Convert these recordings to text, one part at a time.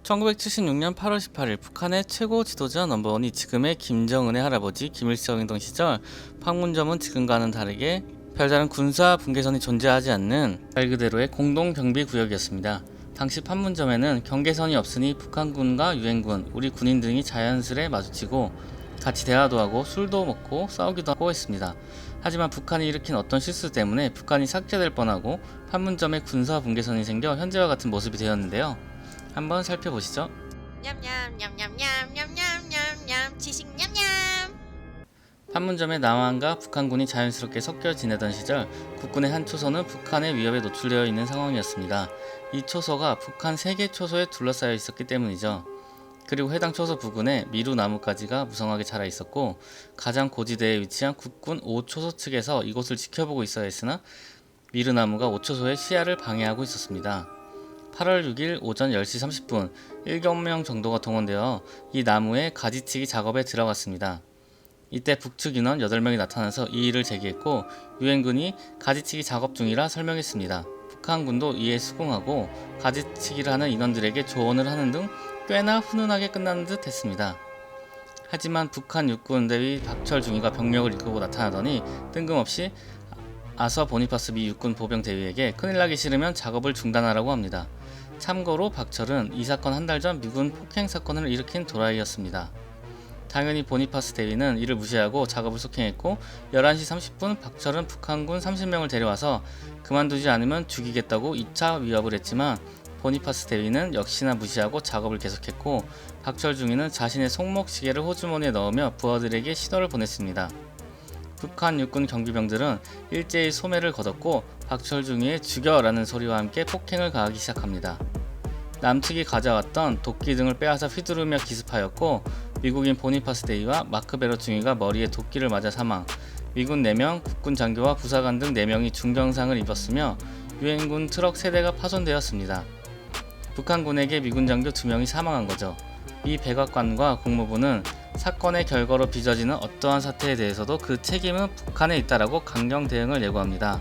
1976년 8월 18일 북한의 최고 지도자 넘버원이 지금의 김정은의 할아버지 김일성 행동 시절 판문점은 지금과는 다르게 별다른 군사 분계선이 존재하지 않는 말 그대로의 공동 경비 구역이었습니다. 당시 판문점에는 경계선이 없으니 북한군과 유엔군, 우리 군인 등이 자연스레 마주치고 같이 대화도 하고 술도 먹고 싸우기도 하고 했습니다. 하지만 북한이 일으킨 어떤 실수 때문에 북한이 삭제될 뻔하고 판문점에 군사 분계선이 생겨 현재와 같은 모습이 되었는데요. 한번 살펴보시죠. 냠냠냠냠냠냠냠냠냠 지식 냠냠. 판문점의 남한과 북한군이 자연스럽게 섞여 지내던 시절 국군의 한 초소는 북한의 위협에 노출되어 있는 상황이었습니다. 이 초소가 북한 3개 초소에 둘러싸여 있었기 때문이죠. 그리고 해당 초소 부근에 미루 나무가지가 무성하게 자라 있었고 가장 고지대에 위치한 국군 5초소 측에서 이곳을 지켜보고 있어야 했으나 미루 나무가 5초소의 시야를 방해하고 있었습니다. 8월 6일 오전 10시 30분 7명 정도가 동원되어 이 나무의 가지치기 작업에 들어갔습니다. 이때 북측 인원 8명이 나타나서 이 일을 제기했고 유엔군이 가지치기 작업 중이라 설명했습니다. 북한군도 이에 수긍하고 가지치기를 하는 인원들에게 조언을 하는 등 꽤나 훈훈하게 끝나는 듯 했습니다. 하지만 북한 육군대위 박철중이가 병력을 이끌고 나타나더니 뜬금없이 아서 보니파스 미 육군 보병 대위에게 큰일 나기 싫으면 작업을 중단하라고 합니다. 참고로 박철은 이 사건 한 달 전 미군 폭행 사건을 일으킨 도라이였습니다. 당연히 보니파스 대위는 이를 무시하고 작업을 속행했고 11시 30분 박철은 북한군 30명을 데려와서 그만두지 않으면 죽이겠다고 2차 위협을 했지만 보니파스 대위는 역시나 무시하고 작업을 계속했고 박철 중위는 자신의 손목시계를 호주머니에 넣으며 부하들에게 신호를 보냈습니다. 북한 육군 경비병들은 일제히 소매를 걷었고 박철 중위의 죽여라는 소리와 함께 폭행을 가하기 시작합니다. 남측이 가져왔던 도끼 등을 빼앗아 휘두르며 기습하였고 미국인 보니파스 대위와 마크 베러 중위가 머리에 도끼를 맞아 사망, 미군 4명, 국군 장교와 부사관 등 4명이 중경상을 입었으며 유엔군 트럭 3대가 파손되었습니다. 북한군에게 미군 장교 2명이 사망한 거죠. 이 백악관과 국무부는 사건의 결과로 빚어지는 어떠한 사태에 대해서도 그 책임은 북한에 있다라고 강경 대응을 예고합니다.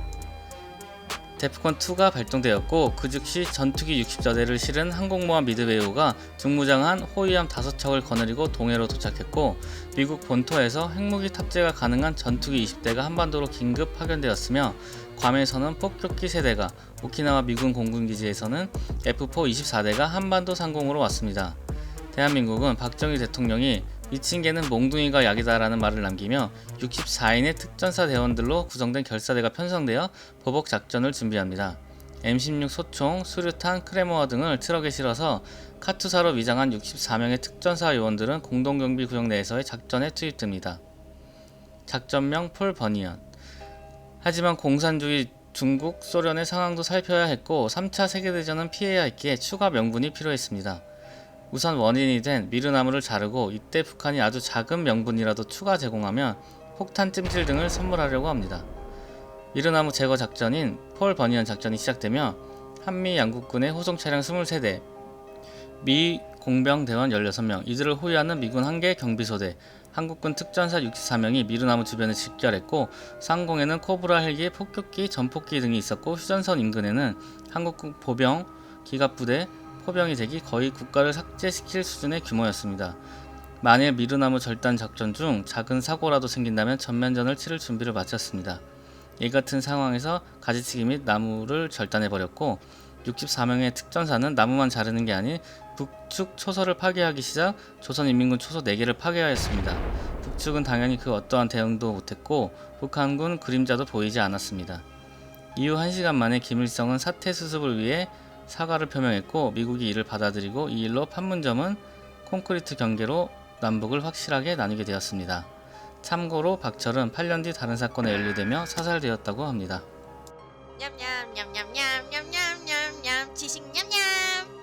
데프콘2가 발동되었고 그 즉시 전투기 60저대를 실은 항공모함 미드웨이호가 중무장한 호위함 5척을 거느리고 동해로 도착했고 미국 본토에서 핵무기 탑재가 가능한 전투기 20대가 한반도로 긴급 파견되었으며 괌에서는 폭격기 3대가, 오키나와 미군 공군기지에서는 F4 24대가 한반도 상공으로 왔습니다. 대한민국은 박정희 대통령이 미친 개는 몽둥이가 약이다라는 말을 남기며 64인의 특전사 대원들로 구성된 결사대가 편성되어 보복 작전을 준비합니다. M16 소총, 수류탄, 크레모어 등을 트럭에 실어서 카투사로 위장한 64명의 특전사 요원들은 공동경비 구역 내에서의 작전에 투입됩니다. 작전명 폴 버니언. 하지만 공산주의 중국, 소련의 상황도 살펴야 했고 3차 세계대전은 피해야 했기에 추가 명분이 필요했습니다. 우선 원인이 된 미르나무를 자르고 이때 북한이 아주 작은 명분이라도 추가 제공하면 폭탄 찜질 등을 선물하려고 합니다. 미르나무 제거 작전인 폴 버니언 작전이 시작되며 한미 양국군의 호송 차량 23대, 미 공병 대원 16명, 이들을 호위하는 미군 1개 경비소대, 한국군 특전사 64명이 미르나무 주변을 집결했고 상공에는 코브라 헬기, 폭격기, 전폭기 등이 있었고 휴전선 인근에는 한국군 보병, 기갑부대, 포병이 되기 거의 국가를 삭제시킬 수준의 규모였습니다. 만일 미르나무 절단 작전 중 작은 사고라도 생긴다면 전면전을 치를 준비를 마쳤습니다. 이 같은 상황에서 가지치기 및 나무를 절단해버렸고 64명의 특전사는 나무만 자르는 게 아닌 북측 초소를 파괴하기 시작 조선인민군 초소 4개를 파괴하였습니다. 북측은 당연히 그 어떠한 대응도 못했고 북한군 그림자도 보이지 않았습니다. 이후 1시간 만에 김일성은 사태 수습을 위해 사과를 표명했고 미국이 이를 받아들이고 이 일로 판문점은 콘크리트 경계로 남북을 확실하게 나누게 되었습니다. 참고로 박철은 8년 뒤 다른 사건에 연루되며 사살되었다고 합니다. 냠냠냠냠냠냠냠냠냠 지식 냠냠.